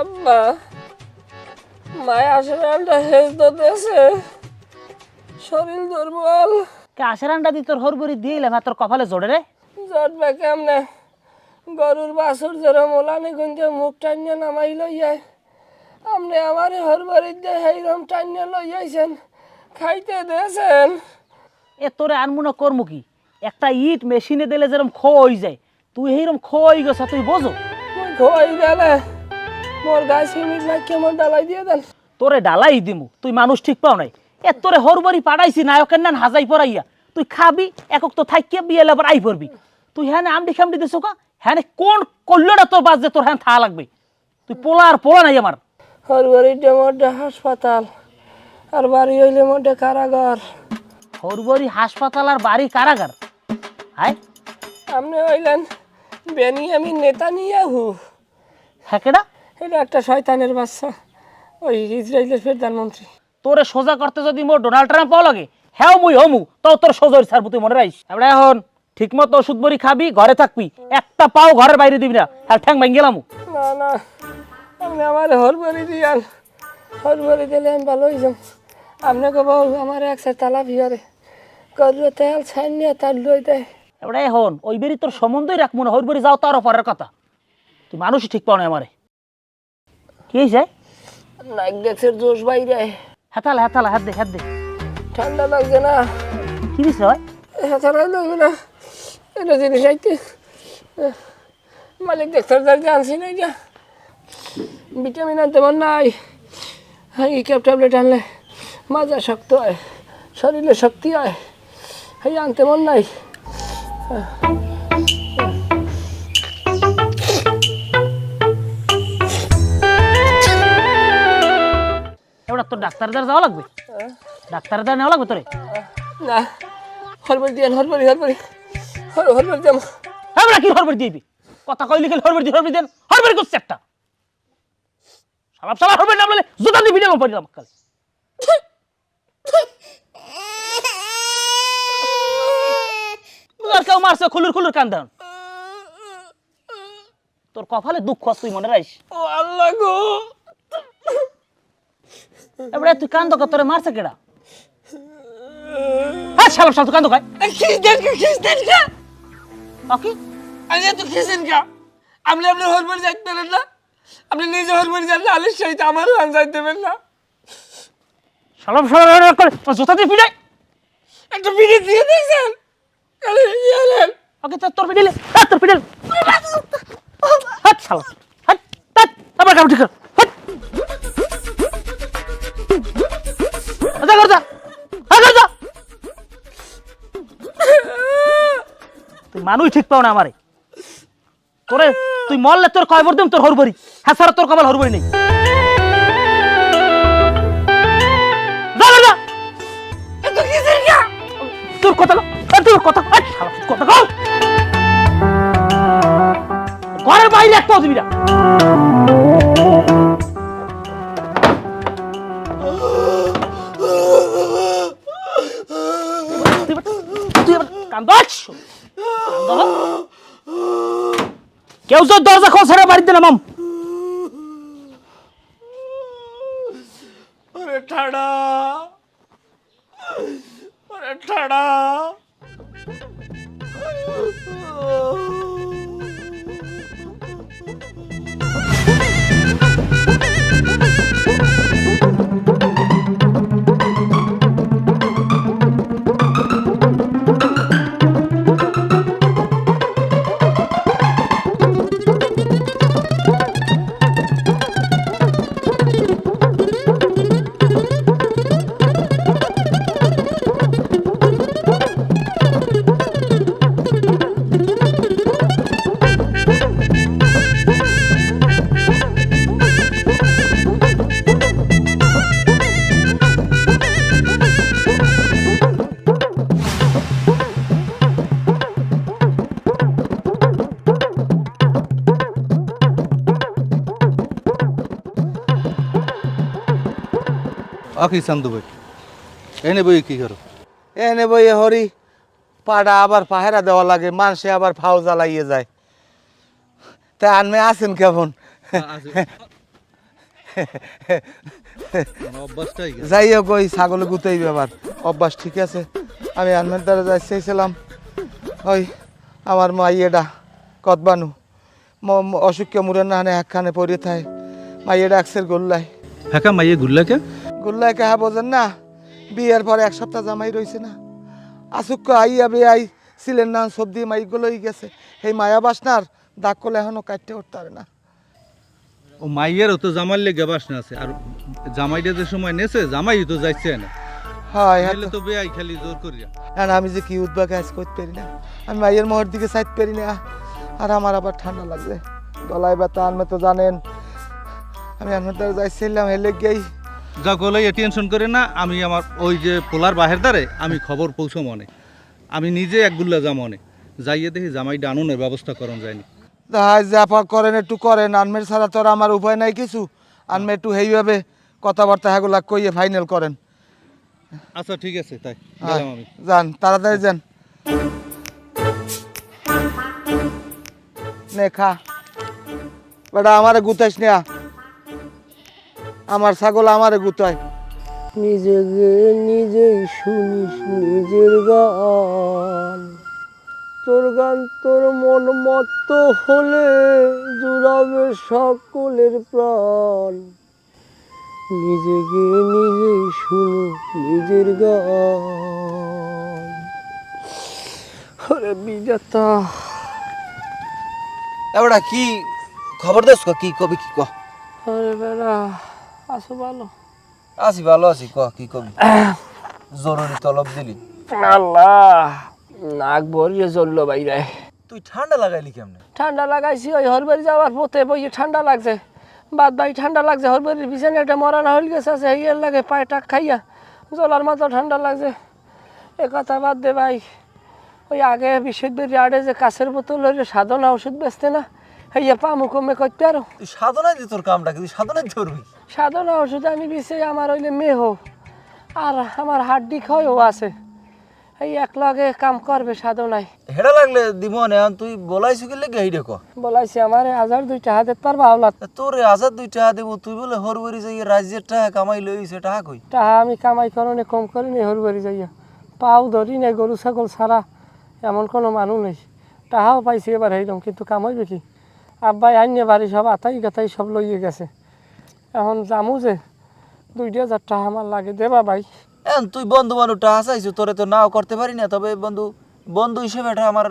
আব্বা মায়া আসরানটা হেজ দিতেছে, শরীর দুর্বল। কে আশরানটা দি তোর হরবরি দিলে ভাই তোর কপালে জোড়ে রে? জটবে কেমনে? গরুর বাছুর যেরম ওলানি গুঞ্জে মুখ টানিয়ে নামাই লইয়াই, আপনি আমার হরবরি দিয়ে সেইরম টানিয়ে লইয়াইছেন, খাইতে দিয়েছেন। এ তোরে আনমুনা করমু কি? একটা ইট মেশিনে দিলে যেরকম খই যায়, তুই এইরকম খই গেছ, তুই বোঝো? তুই খোয়াই গেলে মোর গায়ে সিমিট না কেমন ডালাই দিয়ে দেন। তোরে ডালাই দিমু, তুই মানুষ ঠিক পাও নাই। এ তোরে হরবরি পাঠাইছি নায়কের নান হাজাই পড়াইয়া, তুই খাবি একক তো থাকিয়া বিয়ে আবার আই পড়বি। তুই হ্যাঁ আমডি খামডি দিছো কা? হ্যাঁ কোন কল্যটা তোর বাজে তোর হ্যাঁ থা লাগবে? তুই পোলা নাই আমার। হরবরিটা মোটে হাসপাতাল, আর বাড়ি হইলে মোটে কারাগার। হরবরি হাসপাতাল আর বাড়ি কারাগার? হায় আপনি হইলেন বেনিয়ামিন নেতানিয়াহু। হ্যাঁ কেডা? এটা একটা শয়তানের বাচ্চা, ওই ইসরায়েলের প্রধানমন্ত্রী। তোরে সোজা করতে যদি মোর ডোনাল্ড ট্রাম্প পাওয়া লাগে, হ্যাঁ মুই হমু, তাও তোর সোজা ছাড়বো, তুই মনে রাখিস। আমরা এখন ঠিক মতো ওষুধ বড়ি খাবি, ঘরে থাকবি, একটা পাও ঘরের বাইরে দিবি না, হ্যাঁ ঠ্যাং ভেঙে গেলাম। না না, আপনি আমার হরবরি দিয়ান, হরবরি দিলে আমি ভালো হয়ে যাম। আপনাকে বউ আমার একসাথে তালা ভিয়ারে করলো, তেল ছাই নিয়ে তার লই দেয়। এবার এখন ওই বেরি তোর সম্বন্ধই রাখবো না, হরবরি যাও তারও পরের কথা। তুই মানুষই ঠিক পাও না আমারে। কি হয়েছে? নাক দেখছেন জোশ বাইরে। হাতালা হাতালা, হাত দে হাত দে। ঠান্ডা লাগছে না? কি দিছে হয়? হাতালা লাগবে না, এটা জিনিস আইতে মালিক ডাক্তার আনছি না, এটা ভিটামিন আনতে মন নাই। এই ক্যাপ ট্যাবলেট আনলে মাজা শক্ত হয়, শরীরে শক্তি হয়, এই আনতে মন নাই। এবার তোর ডাক্তারদার যাওয়া লাগবে, ডাক্তারদার নেওয়া লাগবে তোরে। না, হরবরি দিয়ান, হরবরি হরবরি হরবরি যাবো। হ্যাঁ কি হরবরি দিবি? কথা কই লিখে হরবরি দেন, হরবরি করছে একটা। সালাম সালাম হরবরি নাম বলে জুতা দিয়ে ভিডিও পড়লাম কাল। আর কেউ মারছে খুলুর কান্দান। তোর কপালে দুঃখ তুই মনে রাখিস। ও আল্লাহ গো, এবারে তুই কান্দ কা, তোরে মারছে কেডা? হ্যাঁ সালাম সালাম, তুই কান্দ খায় খ্রিস্টান কা কি? আরে তো খ্রিস্টান কা? আপনি আপনার হরবরি যাইতে পারেন না? আপনি নিজে হরবরি জানলে আলিস সহিত আমারও আন যাইতে পারেন না? সালাম সালাম করে জুতা দিয়ে পিটাই। একটা ভিডিও দিয়ে দেখছেন? ওকে তোর পিটাইলে, তোর পিটাইলে হাত সালাম হাত হাত আবার কাম ঠিক কর। যা কর যা, হ্যাঁ যা। তুই মানুষ ঠিক পাও না আমারে। তোরে তুই মরলে তোর কয়বার দিম তোর হরবরি, হ্যাঁ সারা তোর কপাল হরবরি নেই। তোর কথা কথা কও, ঘরের বাইরে একটা দিবি না। কেউ যদি দরজা খোল ছাড়া বাড়িতে নামাম। ঠাড়া ঠাড়া কি চান্দু ভাই এনে বই কি করো? এনে বই হরি পাড়া আবার পাহেরা দেওয়া লাগে, মানুষে আবার ফাও জ্বালাইয়ে যায়। তা আনমে আছেন কেমন? অভ্যাসটাই গেছে। যাই হোক ওই ছাগলে গুতাই ব্যাপার অভ্যাস ঠিক আছে। আমি আনমের দ্বারা যাইছিলাম ওই আমার মাইয়েডা কতবানু অসুখ্য মুরের না হানে একখানে পড়ে থাকে মাইয়েডা একসের গোল্লাই হ্যাঁ মাইয়ে গুল্লাকে গোল্লাই কে হ্যাঁ বোঝেন না বিয়ের পরে এক সপ্তাহ জামাই রয়েছে না আসুক্য আইয়া বে আই ছিলেন না সবজি মাইগুলোই গেছে এই মায়া বাসনার দাগ করলে এখনো কাটতে উঠতে পারে না। ও মাইয়েরও তো জামাইর লেগে বাসনা আছে, আর জামাইটা যে সময় নেছে জামাই তো যাইছে না, হয় তাহলে তো বেয়াই খালি জোর করিয়া। আর আমি যে কি উদ্বা কাজ করতে পারি না, আমি মাইয়ের মোহর দিকে চাইতে পারি না। আর আমার আবার ঠান্ডা লাগছে, গলায় ব্যথা। আনমে তো জানেন আমি আনমের দ্বারা যাইছিলাম হেলে গিয়েই যা গলাই টেনশন করে না, আমি আমার ওই যে পোলার বাহের দ্বারে আমি খবর পৌঁছো মনে, আমি নিজে এক গুল্লা জামনে যাইয়ে দেখি জামাইটা আনুনের ব্যবস্থা করন যায়নি। তাই যা করেন একটু করেন, আনমের ছাড়া তো আর আমার উপায় নাই কিছু। আনমে একটু সেইভাবে কথাবার্তা হেগুলা কইয়ে ফাইনাল করেন। আচ্ছা ঠিক আছে, তাই গেলাম আমি। যান তাড়াতাড়ি যান, নে খা বেটা, আমারে গুতাইস না, আমার ছাগল আমারে গুতায়। নিজে গে নিজেই শুনিস নিজের গান, তোর গান তোর মন মত হলে জুড়াবে সকলের প্রাণ। নিজে গে নিজেই শুনু নিজের গান। ওরে বিজাতা, এবারে কি খবর দেস কি কবি কি ক? আরে বেড়া আসো ভালো। আছি ভালো আছি, ক কি কবি? জরুরি তলব দিলি। আল্লাহ, নাক ভরিয়ে জ্বললো বাইরে। তুই ঠান্ডা লাগাইলি কেমনে? ঠান্ডা লাগাইছি ওই হরবাড়ি যাওয়ার পথে বইয়ে ঠান্ডা লাগছে, বাদ বাই ঠান্ডা লাগছে। হরবাড়ির বিছানে একটা মরানা হইল গেছে আছে, এই লাগে পায়ে টাক খাইয়া জলার মাথা ঠান্ডা লাগছে। এ কথা বাদ দে ভাই, ওই আগে বিশুদ্ধের আড়ে যে কাছের বোতল হইলে সাধনা ওষুধ বেচতে না, হইয়া পামু কমে করতে আরো। তুই সাধনায় দি তোর কামটা, তুই সাধনায় ধরবি। সাধনা ওষুধ আমি বিছে আমার হইলে মেহ আর আমার হাড্ডি ক্ষয়ও আছে, এই এক লগে কাম করবে সাধনায়। হেডা লাগলে দিব না, তুই বলাইছু কি লেগে হেইডে ক? বলাইছি আমার 1000-2 হাতে পার ভাবলা। তোর 1000-2 টাকা দেব, তুই বলে হরবরি যাই রাজ্যের টাকা কামাই লইছে, টাকা কই? টাহা আমি কামাই করনে কম করিনি হরবাড়ি যাইয়া, পাও ধরি নাই গরু ছাগল ছাড়া এমন কোনো মানুষ নেই। টাহাও পাইছি এবার এইরকম, কিন্তু কামাইবে কি? আব্বাই আইনে বাড়ি সব আতাই গাতাই সব লইয়ে গেছে, এখন জামু যে 2000 টাকা আমার লাগে, দেবা ভাই? এখন তুই বন্ধু বান্ধব টাকা চাইছো, তোরে তো নাও করতে পারি না, তবে বন্ধু বন্ধু হিসেবে এটা আমার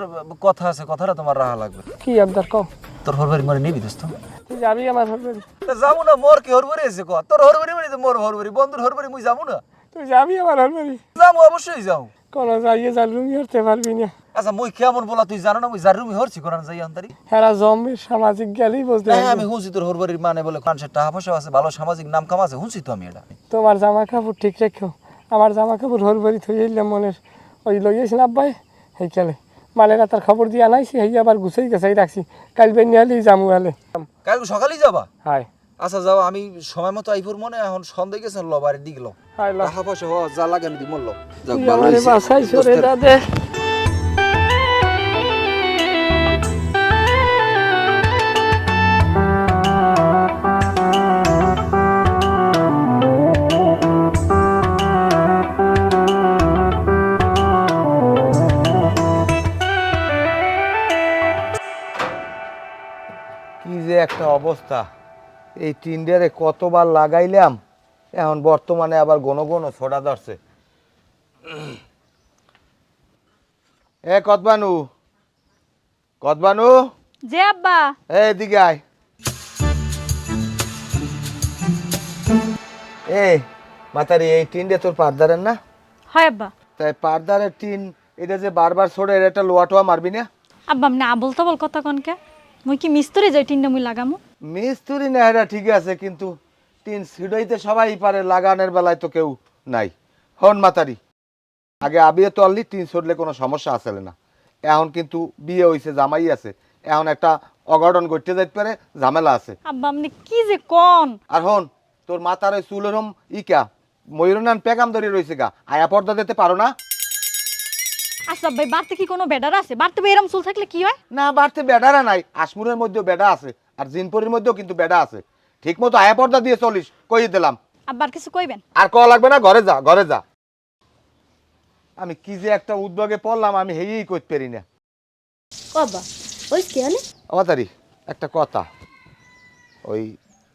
কথা আছে, কথাটা তোমার রাহা লাগবে। কি আবদার কম? তোর হরবারি মরে নিবি দোস্ত? তুই যাবি আমার হরবাড়ি? যাবো না, মোর কি হরবারি আছে ক? তোর হরবারি মানে তো মোর হরবারি, বন্ধুর হরবারি মুই যাবো না? তুই যাবি আমার হরবাড়ি? যাবো, অবশ্যই যাও। কোনো যাইয়ে যার রুমি হরতে পারবি না। আচ্ছা মুই কেমন বলা তুই জানো না, মুই যার রুমি হরছি কোরআন যাই আন্তারি। হেরা জম্বির সামাজিক গেলেই বুঝতে হ্যাঁ পারবি। আমি শুনছি তোর হরবারির মানে বলে কানসের টাকা পয়সা আছে, ভালো সামাজিক নাম কাম আছে, শুনছি তো আমি এটা। তোমার জামা কাপড় ঠিক রেখো, আমার জামা কাপড় হরবাড়ি থই এলাম মনের ওই লইয়েছেন আব্বাই সেই খেলে মালেরা তার খবর দিয়ে আনাইছি, হেই আবার গুছাই গেছাই রাখছি, কাল বের নিয়ে আলি যামু আলে। কালকে সকালেই যাবা? হাই আচ্ছা যাও, আমি সময় মতো আইপুর মনে, এখন সন্ধ্যে গেছেন ল বাড়ির দিকে লো, হাই ল, টাকা পয়সা হওয়া যা লাগে আমি দিব লো। যাক তুই ভালো আমারে হইছে। বাসাইছো রে দোস্তের- দাদে। কি যে একটা অবস্থা, এই টিন্ডারে কতবার লাগাইলাম, এখন বর্তমানে আবার ঘন ঘন ছোড়া ধরছে। এ কতবানু, কতবানু, যে আব্বা। এদিকে আয়। এ মাতারি, এই টিনটা তোর পারদারের না? হয় আব্বা। তাই পারদারের টিন এটা যে বারবার ছোড়ে, এর একটা লোয়া টোয়া মারবি না? আব্বা আপনি আবল তাবল কথা কনকে, মুই কি মিস্ত্রি যাই টিনটা মুই লাগামু? মিস্ত্রি না, এটা ঠিক আছে, কিন্তু টিন ছিড়াইতে সবাই পারে, লাগানোর বেলায় তো কেউ নাই। হন মাতারি, আগে আবিয়ে তো আনলি টিন ছড়লে কোনো সমস্যা আসলে না, এখন কিন্তু বিয়ে হইছে, জামাই আছে, এখন একটা অঘটন ঘটতে যাইতে পারে, ঝামেলা আছে। আব্বা আপনি কি যে কোন? আর হন, তোর মাথার ওই চুলেরম ইকা ময়ূরনান পেগাম ধরে রয়েছে গা, আয়া পর্দা দিতে পারো না? আচ্ছা ভাই, বাড়তে কি কোনো বেডার আছে? বাড়তে এরম চুল থাকলে কি হয়? না বাড়তে বেডারা নাই, আসমুরের মধ্যে বেডা আছে, আর জিনপুরের মধ্যেও কিন্তু বেড়া আছে, ঠিক মতো আয়া পর্দা দিয়ে চলিস, কই দিলাম। আব্বার কিছু কইবেন? আর কওয়া লাগবে না, ঘরে যা ঘরে যা। আমি কি যে একটা উদ্যোগে পড়লাম, আমি হেই করতে পারি না। বাবা ওই কে আনে আমাতারি একটা কথা, ওই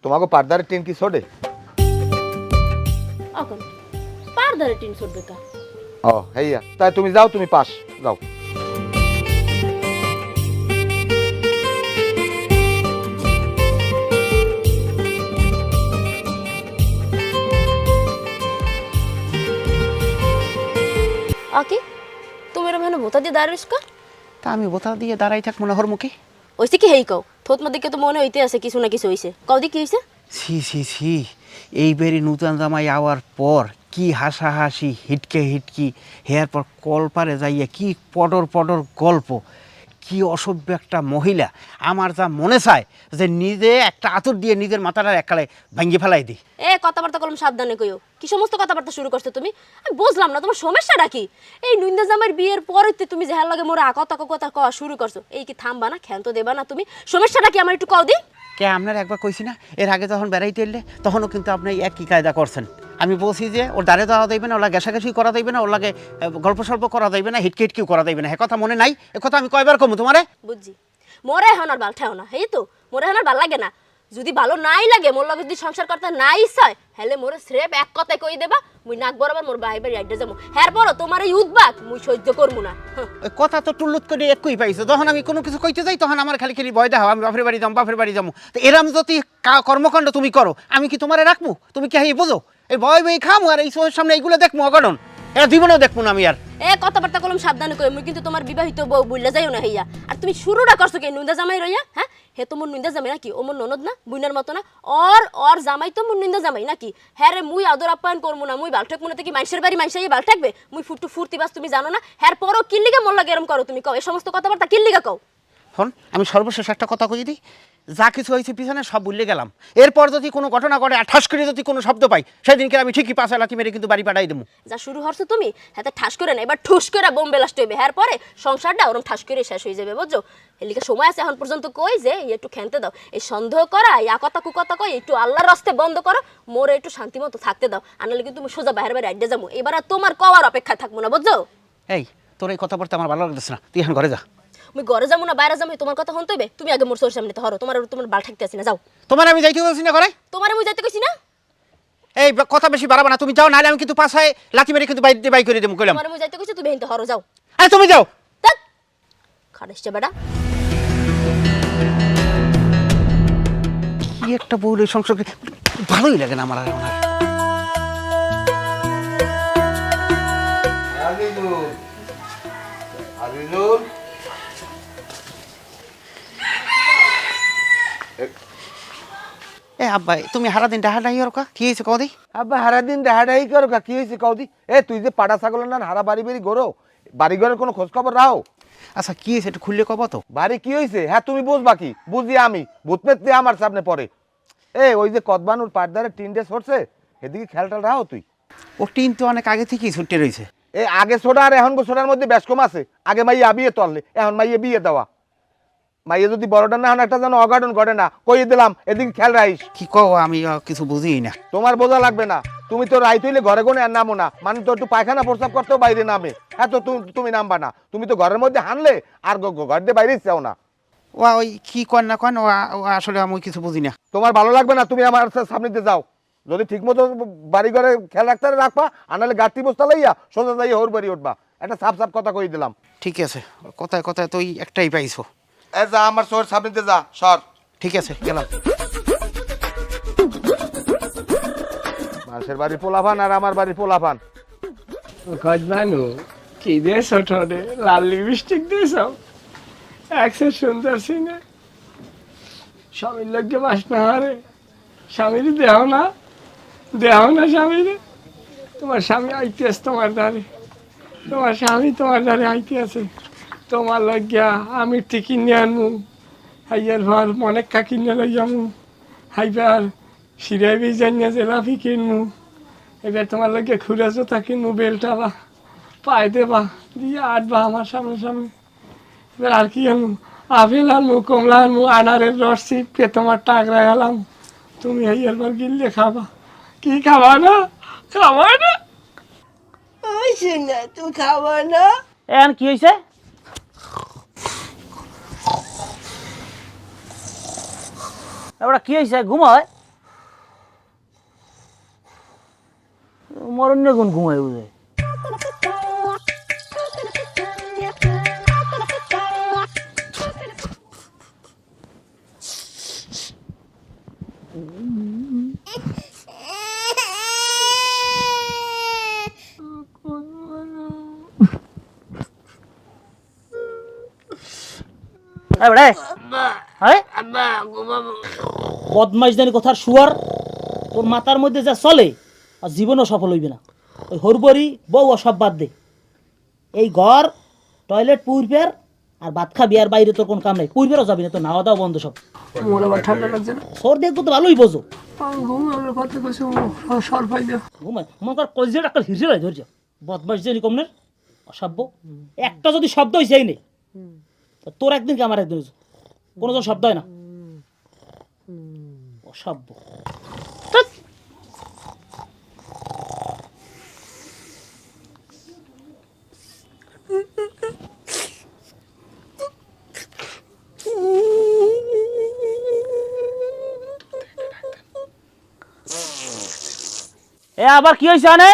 তোমাকে পার্দারের টিন কি ছোটে? এখন পারদারে টিন ছড়বে কা ও হেইয়া, তাই তুমি যাও, তুমি পাস যাও। আকি তুমি এরম হেন ভোতা দিয়ে দাঁড়িয়েছ কা? তা আমি বোতা দিয়ে দাঁড়াই থাক মনে হর মুখে। ওইসে কি হেই কও, থতমা দিকে তো মনে হইতে আছে কিছু না কিছু হইছে, কও দি কি হইছে? ছি ছি ছি, এইবারই নূতন জামাই আওয়ার পর কি হাসাহাসি, হিটকে হিটকি, হেয়ার পর কলপারে যাইয়া কি পডর পডর গল্প, কি অসভ্য একটা মহিলা। আমার যা মনে চায় যে নিজে একটা আতর দিয়ে নিজের মাথাটা এককালে ভাঙ্গি ফেলাই দিই। এ কথাবার্তা কলম সাবধানে কইও, কি সমস্ত কথাবার্তা শুরু করছো তুমি? আমি বুঝলাম না তোমার সমস্যাটা কি? এই নুইন্দা জামাইয়ের বিয়ের পরেতে তুমি যাহার লগে মোরে কথা কথা কওয়া শুরু করছো, এই কি থামবা না, ক্ষান্ত দেবা না তুমি? সমস্যাটা কি আমার একটু কও দি। কে আপনার একবার কইছি না, এর আগে যখন বেড়াইতে এলে তখনও কিন্তু আপনি একই কায়দা করছেন। আমি বলছি যে ওর দাঁড়ে দেওয়া যাইবে না, ওর লাগে ঘেঁষাঘেঁষি করা যাইবে না, ওর লাগে গল্প সল্প করা যাইবে না, হিটকি হিটকিও করা যাইবে না। হ্যাঁ কথা মনে নাই? এ কথা আমি কয়বার কমু তোমারে? বুঝছি, মোরে এখন আর ভাল ঠেও না, হেই তো মোরে এখন আর ভাল লাগে না। যদি ভালো নাই লাগে, মোর লগে যদি সংসার করতে নাই ইচ্ছা হয়, হেলে মোরে স্রেপ এক কথায় কই দেবা, মুই নাক বরাবর মোর ভাই বাড়ি আড্ডা যাবো। হ্যার পরও তোমার এই উদ্বাক মুই সহ্য করবো না। ওই কথা তো টুল্লুত করে একই পাইছো, যখন আমি কোনো কিছু কইতে যাই তখন আমার খালি খালি ভয় দেওয়া, আমি বাপের বাড়ি যাবো বাপের বাড়ি যাবো। তো এরম যদি কর্মকাণ্ড তুমি করো, আমি কি তোমারে রাখবো? তুমি কি এই বোঝো? এই ভয় বই খামো আর এই চোখের সামনে এইগুলো দেখবো অঘটন, এরা জীবনেও দেখবো না আমি আর। এ কথাবার্তা কলম সাবধানে কই, মুই কিন্তু তোমার বিবাহিত বউ বুইলা যাইও না হইয়া। আর তুমি শুরুটা করছো কি নুইন্দা জামাই রইয়া? হ্যাঁ, হে তো মোর নুইন্দা জামাই নাকি? ও মোর ননদ না, বুইনার মতো না? ওর জামাই তো মোর নুইন্দা জামাই নাকি? হ্যাঁ রে, মুই আদর আপ্যায়ন করবো না, মুই বাল ঠেক মনে থেকে মানুষের বাড়ি মানুষের বাল ঠেকবে? মুই ফুটু ফুর্তি বাস তুমি জানো না? হ্যাঁ পরও কিল্লিগা মোর লাগে এরম করো তুমি? কও এই সমস্ত কথাবার্তা কিল্লিগা কও? শোন, আমি সর্বশেষ একটা কথা কই দিই, যা কিছু হয়েছে পিছনে সব ভুলে গেলাম। এরপর যদি কোনো ঘটনা ঘটে আর ঠাস করে যদি কোনো শব্দ পাই, সেদিনকে আমি ঠিকই পাশে লাথি মেরে কিন্তু বাড়ি পাঠাই দেবো। যা শুরু হরছো তুমি, হাতে ঠাস করে না, এবার ঠুস করে বোম্বে লাস্ট হইবে। হ্যাঁ পরে সংসারটা ওরম ঠাস করে শেষ হয়ে যাবে, বুঝছো? এলিকে সময় আছে এখন পর্যন্ত কই যে একটু খেলতে দাও, এই সন্দেহ করা, ইয়া কথা কুকথা কই একটু আল্লাহর রাস্তে বন্ধ করো, মোরে একটু শান্তি মতো থাকতে দাও। আনালে কিন্তু তুমি সোজা বাইরে বাইরে আড্ডা যাবো, এবার আর তোমার কওয়ার অপেক্ষা থাকবো না, বুঝছো? এই তোর এই কথা বলতে আমার ভালো লাগতেছে না, তুই এখন ঘরে যা। মুই ঘরে যাবো না বাইরে যাবো তোমার কথা হন তৈবে? তুমি আগে মোর চোর সামনে হরো, তোমার বাল ঠাকতে আসি না, যাও। তোমার আমি যাইতে বলছি না ঘরে? তোমারে মুই যাইতে কইছি না? এই কথা বেশি বাড়াবো না, তুমি যাও, নাহলে আমি কিন্তু পাশায় লাথি মেরে কিন্তু বাই করে দেবো কইলাম। তোমারে মুই যাইতে কইছি, তুমি হেনতে হরো, যাও। আরে তুমি যাও। ধ্যাৎ, খাড়েসছে বেটা। কি একটা বউ এই সংসার, ভালোই লাগে না আমার আর। এ আব্বা, তুমি হারা দিন ডাহা ডাহি কা কি হয়েছে কদি? আব্বা হারা দিন ডাহাডাহি করো, কি হয়েছে কৌদি? এ তুই যে পাড়া ছাগলের না হারা বাড়ি বাড়ি গরো, বাড়ি ঘরের কোনো খোঁজ খবর রাও? আচ্ছা কি হয়েছে একটু খুললে কব তো। বাড়ি কি হয়েছে? হ্যাঁ তুমি বুঝবা কি? বুঝি আমি ভূতমেত দিয়ে আমার সামনে পড়ে। এ ওই যে কদবানুর পাড়দারে টিনটে সরছে, এদিকে খেয়াল রাও তুই। ও টিন তো অনেক আগে থেকেই ছুটে রয়েছে। এ আগে ছোটা আর এখন ছোটার মধ্যে বেশ কম আছে। আগে মাইয়া বিয়ে তললে, এখন মাইয়ে বিয়ে দেওয়া। মাইয়ে যদি বড়টা না হন একটা যেন অঘটন ঘটে না, কইয়ে দিলাম, এদিকে খেয়াল রাখিস। কি কও, আমি কিছু বুঝি না। তোমার বোঝা লাগবে না, তুমি তো রাইত হইলে ঘরে কোনে আর নামো না, মানে তো একটু পায়খানা প্রস্রাব করতেও বাইরে নামে। হ্যাঁ তো তুমি নামবা না, তুমি তো ঘরের মধ্যে হানলে আর ঘর দিয়ে বাইরে চাও না। ও ওই কি কন না কন, ও আসলে আমি কিছু বুঝি না। তোমার ভালো লাগবে না, তুমি আমার সামনে দিয়ে যাও। যদি ঠিক মতো বাড়ি ঘরে খেয়াল রাখতে রাখবা, আনালে গাড়ি বস্তা লইয়া সোজা যাই হোর বাড়ি উঠবা। একটা সাফ সাফ কথা কই দিলাম। ঠিক আছে, কথায় কথায় তো একটাই পাইছো। এ যা আমার শোর সামনে দিয়ে যা, সর। ঠিক আছে গেলাম। মানুষের বাড়ি পোলাপান আর আমার বাড়ি পোলাপান। কদবানু কি দিয়ে ছোট রে, লাল লিপস্টিক দিয়েছ, একসে সুন্দর সিনে, স্বামীর লোককে বাস না হারে, স্বামীর দেহ না স্বামীর। তোমার স্বামী আইতে আছে তোমার দ্বারে, তোমার স্বামী তোমার দ্বারে আইতে আছে। তোমার লজ্ঞা আমি টিকি নিয়ে আনমু, হাইয়ার ঘর অনেক কাকি নিয়ে লই যামু, হাইবার সিরাই বিজানিয়া জেলাপি কিনমু, এবার তোমার লজ্ঞা খুঁড়ে জোতা কিনমু, বেলটাবা পায়ে দেবা দিয়ে আটবা আমার সামনে সামনে। এবার আর কি আনমু, আপেল আনমু কমলা আনমু আনারের রস চিপকে তোমার টাকরা গেলাম, তুমি এই এরপর গিললে খাবা। কি খাবা না? খাবা না? ওই না তুমি খাবা না? এখন কি হয়েছে? এবার কি হয়েছে? ঘুমায় মরণ্য গুণ ঘুমায় বুঝে। বদমাইশ জানি কথার শুয়ার, তোর মাথার মধ্যে যা চলে আর জীবনও সফল হইবে না। ওই হরবরি বউ সব বাদ দে, এই ঘর টয়লেট পুরপের আর ভাত খাবি, আর বাইরে তোর কোন কাম নাই, পুরপেরও যাবি না, তো নাওয়া দাওয়া বন্ধ সব। মোর আবার ঠান্ডা লাগছে না, সর দেখবো তো ভালোই বোঝো। ঘুমানোর কথা কইছো, সর পাই না। ঘুমায় মনে কর কলজে একটা হিরছে লাই ধরছে, বদমাইশ জানি কমনের অসভ্য। একটা যদি শব্দ হয়েছে এই নেই, তোর একদিন কি আমার একদিন, কোনো জন শব্দ হয় না, অসভ্য। ধ্যাৎ। এ আবার কি হয়েছে আনে?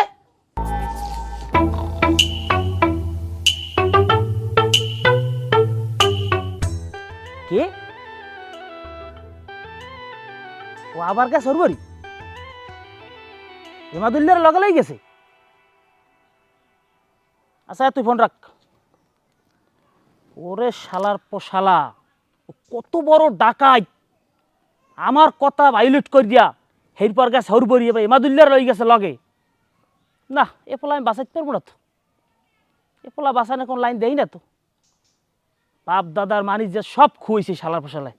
কি ও আবার কে সরবরি হেমাদুল্লার লগে লেগে গেছে? আচ্ছা তুই ফোন রাখ। ওরে শালার পোশালা, কত বড় ডাকাই, আমার কথা ভাইলেট করে দিয়া হেরপর গেছে সরবরি, এবার হেমাদুল্লার লই গেছে লগে। না এ পোলা আমি বাঁচাইতে পারবো না তো, এ পোলা বাঁচানো কোন লাইন দেই না তো। বাপ দাদার মানি যে সব খুঁইছে শালার পোশালায়।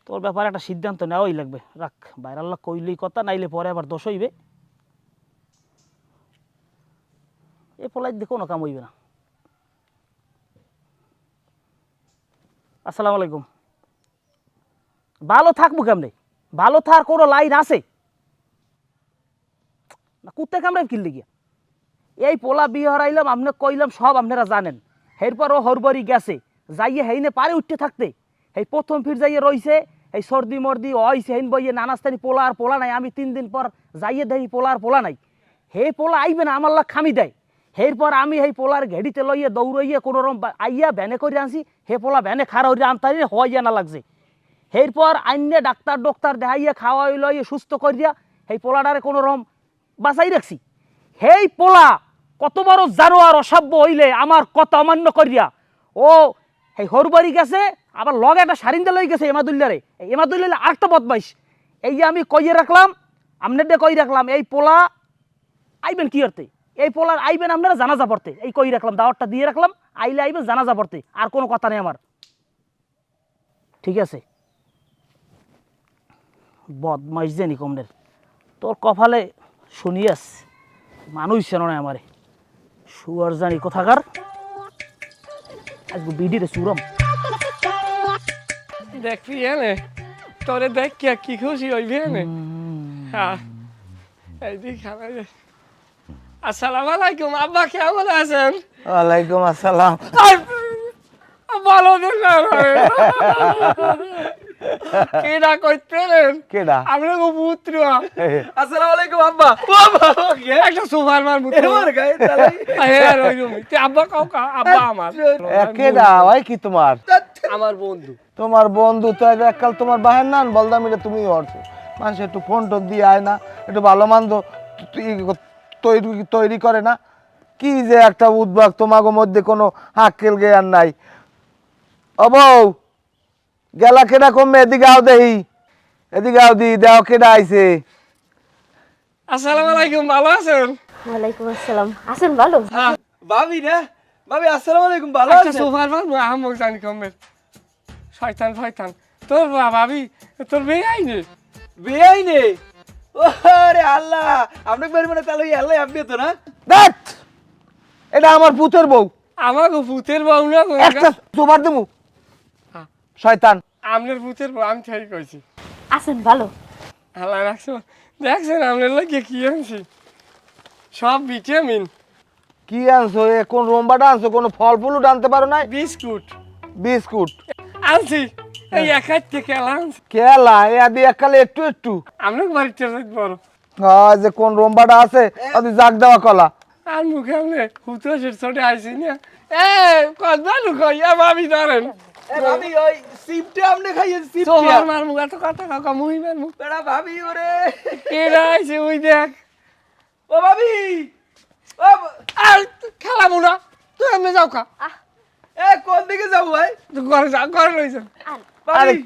তোর ব্যাপারে একটা সিদ্ধান্ত নেওয়াই লাগবে। রাখ, বাইরের লোক কইলেই কথা, নাইলে পরে আবার দোষ হইবে। এ পোলাই দিয়ে কোনো কাম হইবে না। আসসালামু আলাইকুম। ভালো থাকবো কেমনে? ভালো থার কোনো লাইন আছে না? কুত্তে কামড়ে কিনলে গিয়া এই পোলা বিয়ে হারাইলাম, আপনি কইলাম সব আপনারা জানেন। এরপর ও হরবরি গেছে, যাইয়ে হেইনে পারে উঠতে থাকতে, এই প্রথম ফির যাইয়ে রইছে, এই সর্দি মর্দি হইছে, হেন বইয়ে নানাস্তানি পোলা আর পোলা নাই। আমি 3 দিন পর যাইয়ে দেখি পোলা আর পোলা নাই। হে পোলা আইবে না, আমার লাগ খামি দেয়। এরপর আমি এই পোলার ঘেড়িতে লইয়ে দৌড়াইয়ে কোনো রকম আইয়া ভ্যানে করে আনছি। হে পোলা ভ্যানে খাড়া হইয়া আনতারি হইয়া না লাগছে। এরপর আইনে ডাক্তার দেখাইয়া খাওয়াই লইয়ে সুস্থ করিয়া এই পোলাটারে কোনো রকম বাঁচাই রাখছি। হেই পোলা কত বড় জানোয়ার, অসভ্য হইলে আমার কথা অমান্য করিয়া ও এই হরবাড়ি গেছে, আবার লগে একটা সারিন্দা লই গেছে এমাদুল্লারে। এই এমাদুল্লা আরেকটা বদমাইশ। এই যে আমি কইয়ে রাখলাম, আপনাদের কই রাখলাম, এই পোলা আইবেন কি করতে, এই পোলার আইবেন আপনারা জানাজা পড়তে, এই কই রাখলাম, দাওয়াতটা দিয়ে রাখলাম, আইলে আইবেন জানাজা পড়তে, আর কোনো কথা নেই আমার। ঠিক আছে? বদমাইশ জানি কমনের, তোর কপালে শুনিয়াস মানুষ চেন না আমারে, শুয়ার জানি কোথাকার। আজকে বিডিরে সুরম দেখবি এনে তোরে দেখ কি খুশি হইবি এনে। হ্যাঁ এইদিকে খানা। আসসালামু আলাইকুম আব্বা, কেমন আছেন? ওয়ালাইকুম আসসালাম। ভালো কেডা কইতেন? কেডা? আমরা পুত্র। আসসালামু আলাইকুম আব্বা। একটা সুপার মার পুত্র। আব্বা কাউকা আব্বা আমার কেডা ভাই? কি তোমার? আমার বন্ধু। তোমার বন্ধু তো এককাল তোমার বাহের নান বলদামিরে তুমি অর্থ মানুষ একটু ফোন টোন দিয়ে আয় না, একটু ভালো মন্দ তৈরি করে না। কি যে একটা উদ্ভাগ, তোমাগো মধ্যে কোনো হাক্কেল জ্ঞান নাই। ও বউ গেলা কেডা কমবে, এদিকে আও দেহি, এদিকে আও দি দেও কেডা আইছে। আসসালামু আলাইকুম, ভালো আছেন? ওয়ালাইকুম আসসালাম। আছেন ভালো? ভাবি না ভাবি, আসসালামু আলাইকুম। ভালো একটা আছেন? সুপার মার আহমক জানি কমের শয়তান শয়তান। তোর ভাবি তোর মেয়ে আইনি? বেআই নে? ওরে আল্লাহ, আপনি বাড়ি মানে তাহলে আল্লাহ আপনি তো না। দেখ এটা আমার পুতের বউ, আমাকে ভূতের বউ না একটা জোবার দেবো। শয়তান। আপনার ভূতের বউ আমি ঠিক কইছি। আছেন ভালো? আল্লাহ রাখছো। দেখছেন আপনার লাগে কি আনছি, সব ভিটামিন। কি আনছো? এ কোন রোম্বাটা আনছো? কোনো ফল ফুলও আনতে পারো না? বিস্কুট বিস্কুট আনছি, এই এক হাত থেকে আনছি। কেলা এ আদি এককালে একটু একটু আপনার বাড়িতে বড় যে কোন রোম্বাটা আছে আদি জাগ দেওয়া কলা। আর মুখে আপনি হুতোষের ছোটে আইসি না। এ কদবা লুকাই ভাবি ধরেন ভাবি ওই সিপটা আপনি খাইয়েন তোমার মার মুখ এত কথা কাকা মুই মার মুখ বেড়া ভাবি ওরে কেডা আইছে ওই দেখ। ও ভাবি ও আর খেলাবো না, তুই এমনি যাও খা। এ কোন দিকে যাবো ভাই? তুই ঘরে যা, ঘরে লই যা। ভাবি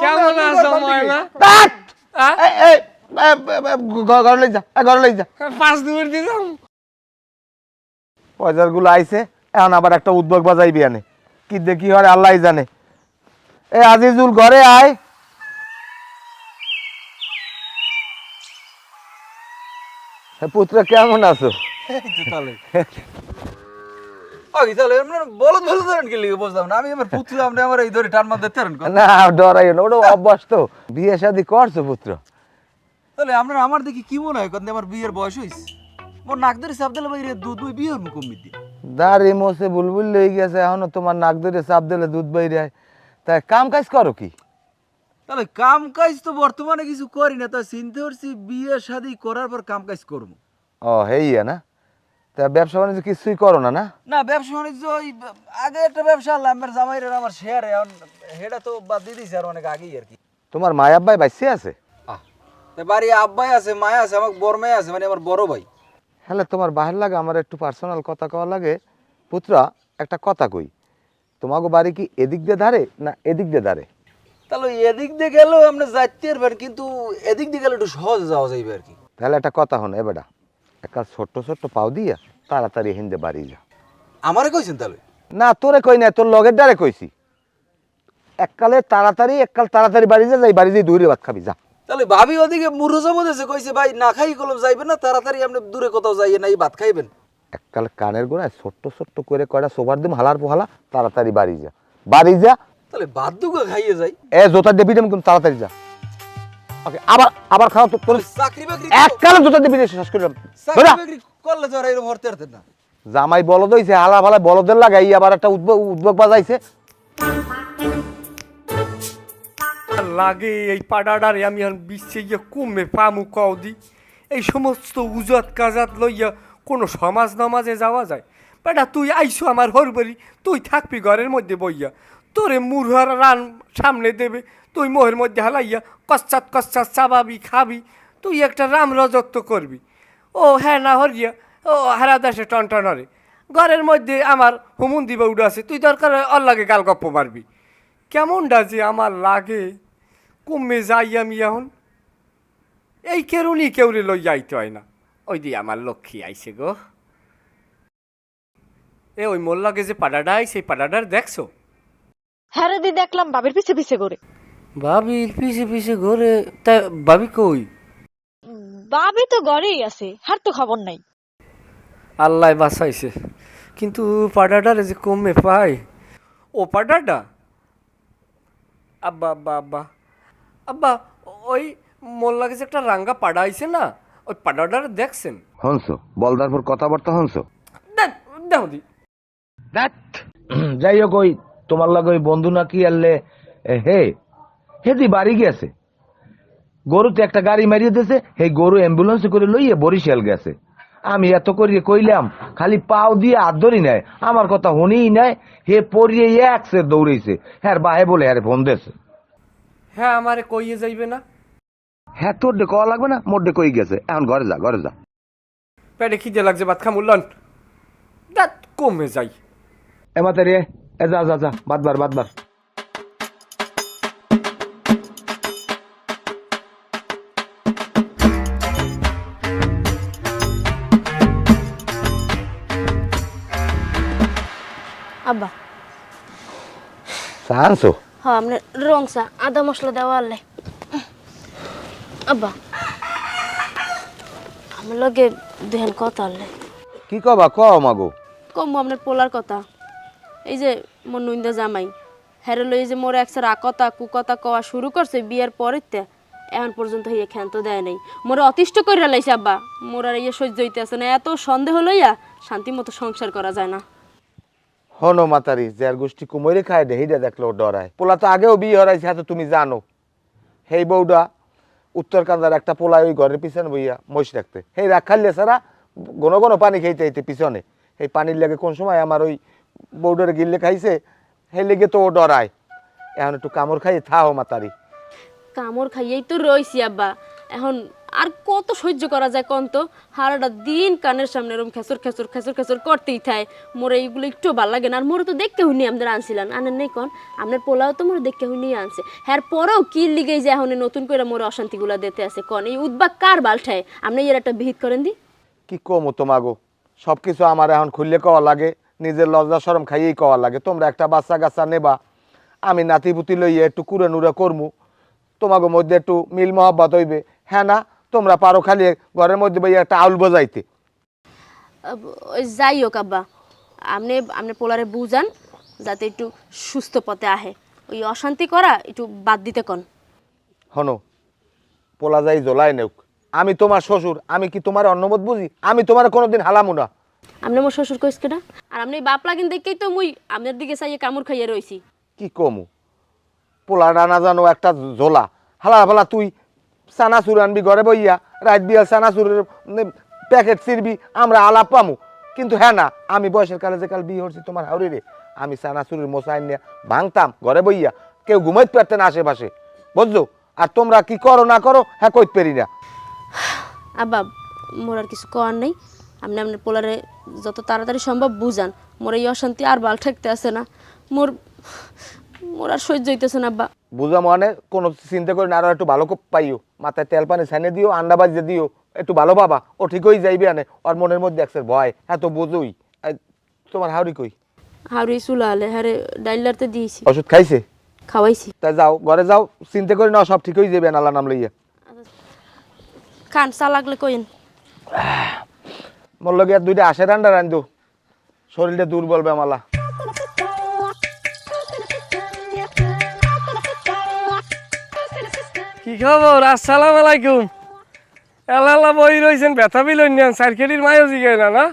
কেমন আছো ময়না? ধ্যাৎ! হ্যাঁ এই, এই, ঘরে লই যা, ঘরে লই যা। 5 দূর দিয়ে যাও। পয়সার গুলো আইছে, এখন আবার একটা উদ্যোগ বাজাইবি আনে, কি দেখি হয় আল্লাহ জানে। এ আজিজুল ঘরে আয়। পুত্র কেমন আছো? তাহলে ওই তাহলে আপনার বলদ বলদ ধরেন কি লিখে বুঝলাম না। আমি আমার পুত্র আপনি আমার এই ধরে টান মার দিতে পারেন। না ডরাইও না, ওটা অভ্যাস তো। বিয়ে শাদি করছো পুত্র? তাহলে আপনার আমার দেখি কি মনে হয় কত আমার বিয়ের বয়স হইছে? মোর নাক ধরে চাপ দিলে বাইরে দুধ ওই বিয়ের মুখ কমবি দিয়ে দাঁড়ি মোসে বুলবুল লই গেছে, এখনো তোমার নাক ধরে চাপ দিলে দুধ বাইরে। তাই কাম কাজ করো কি? তাহলে কাম কাজ তো বর্তমানে কিছু করি না, তা চিন্তা করছি বিয়ে শাদি করার পর কাম কাজ করবো। ও হেইয়া না? তা ব্যবসা বাণিজ্য কিছুই করো না? না না ব্যবসা বাণিজ্য ওই আগে একটা ব্যবসা আনলাম আমার জামাইরের আমার শেয়ারে, এখন হেটা তো বাদ দিয়ে দিয়েছে আর অনেক আগেই আর কি। তোমার মায় আব্বাই বাইসে আছে? বাড়ি আব্বাই আছে, মায়া আছে, আমার বড় মেয়ে আছে, মানে আমার বড় ভাই। হ্যাঁ তোমার বাহির লাগে, আমার একটু পার্সোনাল কথা কওয়া লাগে। পুত্রা একটা কথা কই, তোমাকে বাড়ি কি এদিক দিয়ে ধারে না এদিক দিয়ে ধারে? তাহলে এদিক দিয়ে গেলেও আপনি যাইতে পারবেন, কিন্তু এদিক দিয়ে গেলে একটু সহজে যাওয়া যাইবে আর কি। তাহলে একটা কথা হন এ বেটা, একটা ছোট্ট ছোট্ট পাও দিয়া তাড়াতাড়ি হিন্দে বাড়ি যা। আমারে কইছেন তাহলে? না তোরে কই না, তোর লগের ডারে কইছি। এককালে তাড়াতাড়ি এককাল তাড়াতাড়ি বাড়ি যা, যাই বাড়ি যাই দূরে ভাত খাবি যা। তাহলে ভাবি ওদিকে মুরুজা বলেছে, কইছে ভাই না খাই কলম যাইবেন না, তাড়াতাড়ি আপনি দূরে কোথাও যাইয়ে না, এই ভাত খাইবেন। এককাল কানের গোড়ায় ছোট্ট ছোট্ট করে কয়টা সোবার দিম হালার পোহালা, তাড়াতাড়ি বাড়ি যা, বাড়ি যা। তাহলে ভাত দুগো খাইয়ে যাই। এ জোতা দিয়ে বিদেম কিন্তু তাড়াতাড়ি যা। ওকে আবার আবার খাও তো, তোর চাকরি বাকরি এককালে জোতা দিয়ে বিদেশ শেষ করলাম। চাকরি বাকরি করলে তো আর এরকম ভরতে পারতেন না। জামাই বলদ হইছে, হালা ফালা বলদের লাগাই আবার একটা উদ্যোগ বাজাইছে। লাগে এই পাড়াডারে আমি এখন বিশ্বে গিয়ে কমে পামু কদি। এই সমস্ত উজত কাজাত লইয়া কোনো সমাজ নামাজে যাওয়া যায়? বেটা তুই আইসো আমার হরবারি, তুই থাকবি ঘরের মধ্যে বইয়া, তোরে মুরহার রান সামনে দেবে, তুই মোহের মধ্যে হালাইয়া কচ্চাত কচ্চাত চাবাবি খাবি, তুই একটা রাম রজত্ব করবি। ও হ্যাঁ না হরিয়া ও হারা দাসে টনটনরে ঘরের মধ্যে আমার হুমুন দিবা উড়ে আছে, তুই দরকার অল্লাগে গাল গপ্প মারবি। কেমনটা যে আমার লাগে, কমে যাই আমি এখন। এই কেরুনি কেউরে লই যাইতে হয় না। ওই দিয়ে আমার লক্ষ্মী আইছে গো। এ ওই মোল্লাকে যে পাড়াটা আইছে, সেই পাড়াটার দেখছো? হ্যাঁ রে দি দেখলাম বাবির পিছে পিছে করে। ভাবির পিছে পিছে ঘরে? তা ভাবি কই? বাবি তো ঘরেই আছে, হার তো খবর নাই। আল্লাহ বাঁচাইছে, কিন্তু পাড়াটারে যে কমে পাই। ও পাড়াটা আব্বা আব্বা আব্বা আব্বা, ওই মোল্লাকে যে একটা রাঙ্গা পাড়া আইছে না, ওই পাড়াটারে দেখছেন? হনছো বলদারপুর কথাবার্তা হনছো? দেখো দি যাই হোক, ওই তোমার লাগে ওই বন্ধু নাকি আনলে হে হেদি বাড়ি গেছে, গরুতে একটা গাড়ি মারিয়ে দিয়েছে, সেই গরু অ্যাম্বুলেন্সে করে লইয়ে বরিশাল গেছে। আমি এত করিয়ে কইলাম, খালি পাও দিয়ে হাত ধরি নাই, আমার কথা শুনিই নাই। হে পড়িয়ে একসে দৌড়েছে, হ্যাঁ বাহে বলে হ্যাঁ ফোন দিয়েছে। হ্যাঁ আমারে কইয়ে যাইবে না? হ্যাঁ তোর ডে কওয়া লাগবে না, মোর ডে কই গেছে, এখন ঘরে যা ঘরে যা। পেটে খিদে লাগছে, ভাত খামুল্লন দাঁত কমে যাই। এমাতে রে এ যা যা যা বাদবার বাদবার। আব্বা সানসো হ্যাঁ আপনার রং চা আদা মশলা দেওয়া আনলে। আব্বা আমার লগে দেখেন কথা আনলে। কি কবা কও মাগো? কম আপনার পোলার কথা। এই যে মোর নইন্দা জামাই, হ্যারে লই যে মোর একসার আকতা কুকতা কওয়া শুরু করছে বিয়ের পরেতে এখন পর্যন্ত হইয়া ক্ষান্ত দেয় নাই মোরে অতিষ্ঠ করে লাইছে আব্বা মোর আর ইয়ে সহ্য হইতেছে না এত সন্দেহ লইয়া শান্তি মতো সংসার করা যায় না। হনো মাতারি যার গোষ্ঠী কুমোরে খায় দেহিটা দেখলো ডরায়। পোলা তো আগেও বিয়ে হরাইছে, হয়তো তুমি জানো। হেই বউডা উত্তর কান্দার একটা পোলা ওই ঘরের পিছনে বইয়া মহিষ রাখতে, হেই রাখাইলে ছাড়া ঘন ঘন পানি খাইতে খাইতে পিছনে, এই পানির লেগে কোন সময় আমার ওই বউডারে গিললে খাইছে, সেই লেগে তো ও ডরায়। এখন একটু কামড় খাইয়ে থাও মাতারি। কামড় খাইয়েই তো রইছি আব্বা, এখন আর কত সহ্য করা যায় কোন তো? হারাটা দিন কানের সামনে এরকম খেসর খেসর খেসর খেসর করতেই থাকে। মোরে এইগুলো একটু ভালো লাগে না। আর মোরে তো দেখতে হইনি আমাদের আনছিলেন আনেন নেই কন, আপনার পোলাও তো মোরে দেখতে হইনি আনছে। হ্যাঁ পরেও কি লিগেই যে এখন নতুন করে মোরে অশান্তিগুলা দিতে আছে কন, এই উদ্বাগ কার বালঠায়? আপনি এর একটা বিহিত করেন দি। কি কমো তোমাগো, সব কিছু আমার এখন খুললে কওয়া লাগে, নিজের লজ্জা শরম খাইয়েই কওয়া লাগে। তোমরা একটা বাচ্চা কাচ্চা নেবা, আমি নাতিপুতি লইয়ে একটু কুড়ে নুড়ে করমু, তোমাগো মধ্যে একটু মিল মহব্বত হইবে। হ্যাঁ না, তোমরা পারো খালি ঘরের মধ্যে বইয়া একটা আউল বজাইতে। ওই যাই হোক আব্বা, আপনি আপনার পোলারে বুঝান যাতে একটু সুস্থ পথে আহে, ওই অশান্তি করা একটু বাদ দিতে কন। হনো পোলা যাই জ্বলাই নেউক, আমি তোমার শ্বশুর, আমি কি তোমার অন্নমত বুঝি? আমি তোমার কোনোদিন হালামু না। আপনি মোর শ্বশুর কইস কেডা? আর আপনি বাপ লাগেন দেখেই তো মুই আপনার দিকে চাইয়ে কামড় খাইয়ে রইছি। কি কমু, পোলা ডানা জানো একটা ঝোলা হালা ফালা, তুই চানাচুর আনবি ঘরে বইয়া, রাত বিয়াল চানাচুরের প্যাকেট ছিড়বি, আমরা আলাপ পামু। কিন্তু হ্যাঁ না, আমি বয়সের কালে যে কাল বিয়ে হচ্ছি তোমার হাওড়ি রে, আমি চানাচুরের মশাই নিয়ে ভাঙতাম ঘরে বইয়া, কেউ ঘুমাইতে পারতে না আশেপাশে, বুঝছো? আর তোমরা কি করো না করো হ্যাঁ কইতে পারি না। আব্বা মোর আর কিছু করার নেই, আপনি আপনার পোলারে যত তাড়াতাড়ি সম্ভব বুঝান। মোর এই অশান্তি আর বাল ঠেকতে আসে না, মোর মোর আর সহ্য হইতেছে না আব্বা। বুঝা মনে কোনো চিন্তা করি না, আরো একটু ভালো পাইও, মাথায় তেল পানি ছাইনে দিও, আন্ডা বাজিয়ে দিও, একটু ভালো পাবা, ও ঠিক হয়ে যাইবে। আনে ওর মনের মধ্যে একসের ভয়, হ্যাঁ তো বুঝুই। তোমার হাওড়ি কই? হাওড়ি চুলা হলে হ্যাঁ ডাইলারতে দিয়েছি, ওষুধ খাইছে? খাওয়াইছি। তাই যাও ঘরে যাও, চিন্তা করি না, সব ঠিক হয়ে যাবে আল্লাহ নাম লইয়া। খান চা লাগলে কইন। মোর লগে আর দুইটা আশে রান্ডা রান্ধো, শরীরটা দুর্বল বেমালা। কি খবর? আসসালামু আলাইকুম। এলা বই রয়েছেন ব্যথা বিলন নেন সার্কেটির মায়ও জিগে না না,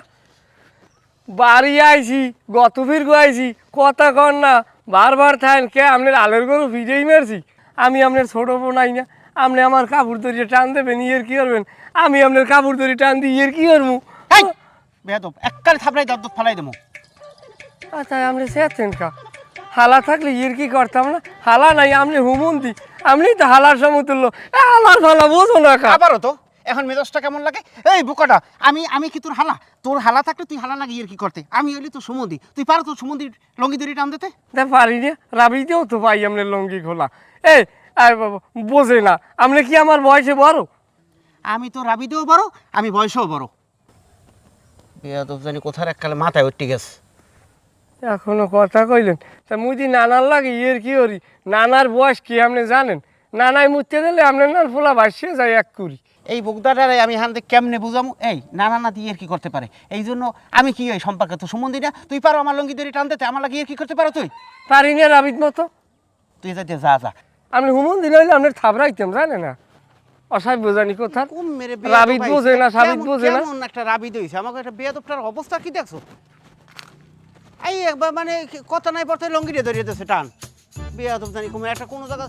বাড়ি আইছি গত ফির আইছি কথা কর না, বারবার থাকেন কে আপনার আলের গরু ভিজেই মারছি। আমি আপনার ছোট বোন আই না, আপনি আমার কাপড় ধরিয়ে টান দেবেন, ইয়ের কি করবেন? আমি আপনার কাপড় ধরি টান দিই, ইয়ের কি করবো? বেদব এককালে থাপড়াই দাঁত ফালাই দেবো। আচ্ছা আপনি চেয়েছেন কা, হালা থাকলে ইয়ের কি করতাম না? হালা নাই, আপনি হুমন্তি, আপনি তো হালার সমতুল্য। হালার ফালা বোঝো না কা। আবারও তো এখন মেজাজটা কেমন লাগে? এই বোকাটা, আমি কি তোর হালা? তোর হালা থাকলে তুই হালা লাগিয়ে কি করতে? আমি হইলি তো সুমন্দি, তুই পারো তো সুমন্দির লঙ্গি দড়ি টান দিতে? পারি না, রাবিতেও তো পাই আপনার লঙ্গি খোলা। এই আরে বাবা বোঝে না, আপনি কি আমার বয়সে বড়? আমি তো রাবিতেও বড়, আমি বয়সেও বড়। বেয়াদব জানি কোথার এককালে মাথায় উঠতে গেছে। এখনো কথা কইলেন? তা মুই দি নানার লাগে ইয়ের কি করি? নানার বয়স কি আপনি জানেন? নানাই মুততে দিলে আপনার নার ফোলা ভাসিয়ে যায় এক কুড়ি। এই বুকদাটারে আমি হাতে কেমনে বুঝামু? এই নানা নাতি ইয়ের কি করতে পারে? এই জন্য আমি কি ওই সম্পর্কে তো সুমন্দি না, তুই পারো আমার লঙ্গি দড়ি টান দিতে, আমার লাগে ইয়ের কি করতে পারো? তুই পারি না রাবিত মতো। তুই যাইতে যা যা। আপনি হুমন দিন হইলে আপনার থাবড়াইতাম, জানে না? অসাই বোঝানি কথা, কুম মেরে রাবিত বোঝে না, সাবিত বোঝে না। কেমন একটা রাবিত হইছে, আমাকে একটা বেয়াদবটার অবস্থা কি দেখছো? এই একবার মানে কথা নাই পড়তে লঙ্গি দিয়ে ধরিয়ে দিয়েছে টান। বেয়াদব জানি কোনো একটা কোনো জায়গা।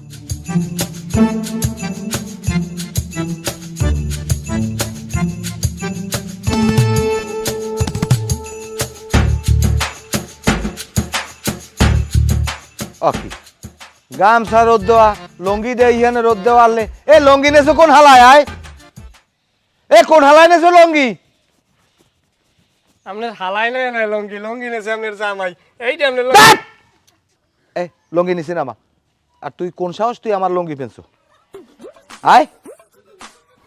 অকি গামছা রোদ দেওয়া, লঙ্গি দে ইহানে রোদ দেওয়া আনলে। এ লঙ্গি নেছো কোন হালায়? আয় এ কোন হালায় নেছো লঙ্গি? আপনার হালাই নয় না লঙ্গি, লঙ্গি নেছে আপনার জামাই। এইটা আপনার এ লঙ্গি নিছি না মা। আর তুই কোন সাহস তুই আমার লঙ্গি পেনছো? আয়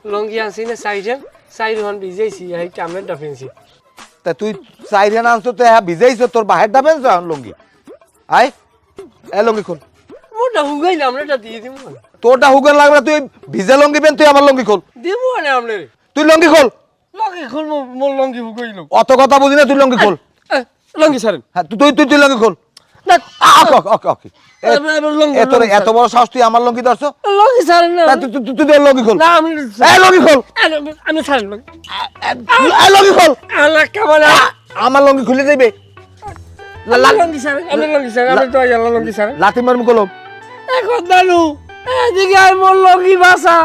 লঙ্গি আনছি না চাইছেন, চাই রহন ভিজাইছি, এইটা আপনার ডাফেন্সি। তা তুই চাইরে না আনছো তো হ্যাঁ ভিজাইছো, তোর বাহের ডাবেন লঙ্গি। আয় এ লঙ্গি খোল। মোটা হুগাইলে আপনারটা দিয়ে দিব। তোরটা হুগেন লাগবে না, তুই ভিজে লঙ্গি পেন, তুই আমার লঙ্গি খোল। দিব না আপনার, তুই লঙ্গি খোল। লঙ্গি খুলবো, মোর লঙ্গি হুগাইল। অত কথা বুঝি না, তুই লঙ্গি খোল। লঙ্গি ছাড়েন। হ্যাঁ তুই তুই তুই লঙ্গি খোল। না ওকে এত বড় সাহস তুই আমার লঙ্গি ধরছো লঙ্গি ছাড়েন না তুই দে লঙ্গি খোল না আমি লঙ্গি খোল আমি ছাড়েন লঙ্গি লঙ্গি খোল আল্লাহ কেমন আমার লঙ্গি খুলে দেবে লঙ্গি ছাড়েন আমি লঙ্গি ছাড়েন আমি তো আল্লাহ লঙ্গি ছাড়েন লাথি মারমু কলম এখন দালু এদিকে আর মোর লঙ্গি বাসা